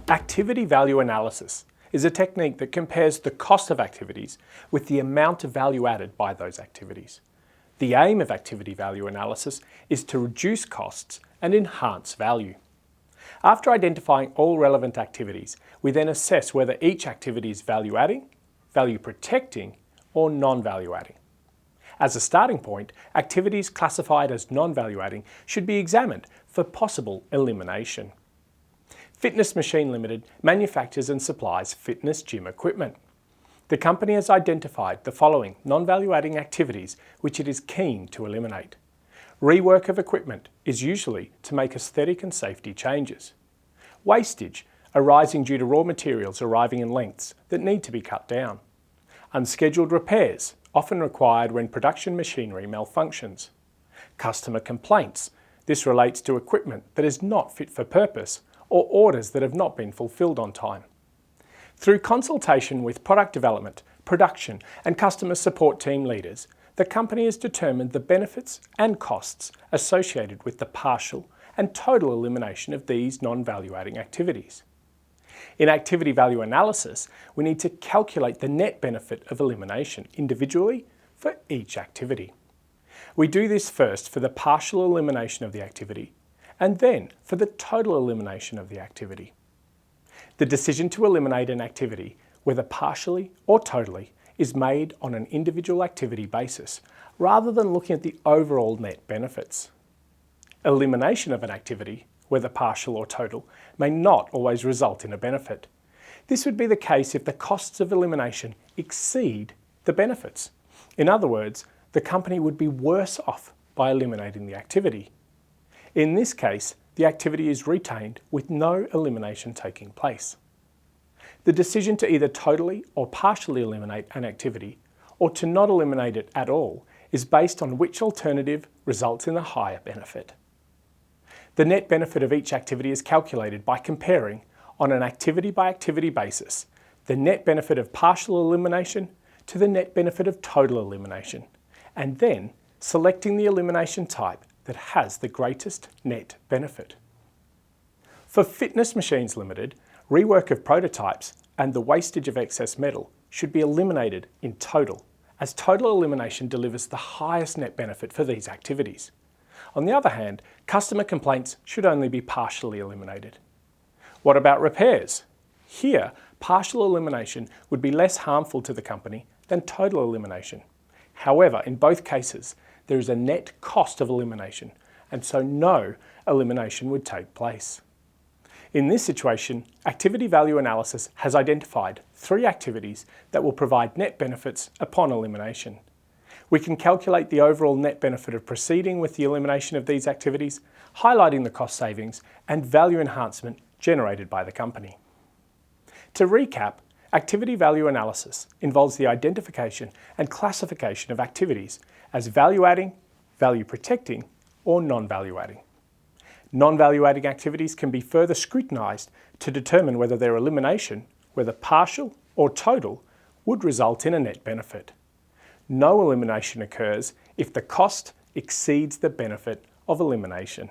Activity value analysis is a technique that compares the cost of activities with the amount of value added by those activities. The aim of activity value analysis is to reduce costs and enhance value. After identifying all relevant activities, we then assess whether each activity is value-adding, value-protecting, or non-value-adding. As a starting point, activities classified as non-value-adding should be examined for possible elimination. Fitness Machine Limited manufactures and supplies fitness gym equipment. The company has identified the following non-value-adding activities which it is keen to eliminate. Rework of equipment is usually to make aesthetic and safety changes. Wastage arising due to raw materials arriving in lengths that need to be cut down. Unscheduled repairs, often required when production machinery malfunctions. Customer complaints. This relates to equipment that is not fit for purpose or orders that have not been fulfilled on time. Through consultation with product development, production and customer support team leaders, the company has determined the benefits and costs associated with the partial and total elimination of these non-value-adding activities. In activity value analysis, we need to calculate the net benefit of elimination individually for each activity. We do this first for the partial elimination of the activity, and then for the total elimination of the activity. The decision to eliminate an activity, whether partially or totally, is made on an individual activity basis, rather than looking at the overall net benefits. Elimination of an activity, whether partial or total, may not always result in a benefit. This would be the case if the costs of elimination exceed the benefits. In other words, the company would be worse off by eliminating the activity. In this case, the activity is retained with no elimination taking place. The decision to either totally or partially eliminate an activity, or to not eliminate it at all, is based on which alternative results in the higher benefit. The net benefit of each activity is calculated by comparing, on an activity-by-activity basis, the net benefit of partial elimination to the net benefit of total elimination, and then selecting the elimination type that has the greatest net benefit. For Fitness Machines Limited, rework of prototypes and the wastage of excess metal should be eliminated in total, as total elimination delivers the highest net benefit for these activities. On the other hand, customer complaints should only be partially eliminated. What about repairs? Here, partial elimination would be less harmful to the company than total elimination. However, in both cases, there is a net cost of elimination, and so no elimination would take place. In this situation, activity value analysis has identified 3 activities that will provide net benefits upon elimination. We can calculate the overall net benefit of proceeding with the elimination of these activities, highlighting the cost savings and value enhancement generated by the company. To recap, activity value analysis involves the identification and classification of activities as value-adding, value-protecting, or non-value-adding. Non-value-adding activities can be further scrutinised to determine whether their elimination, whether partial or total, would result in a net benefit. No elimination occurs if the cost exceeds the benefit of elimination.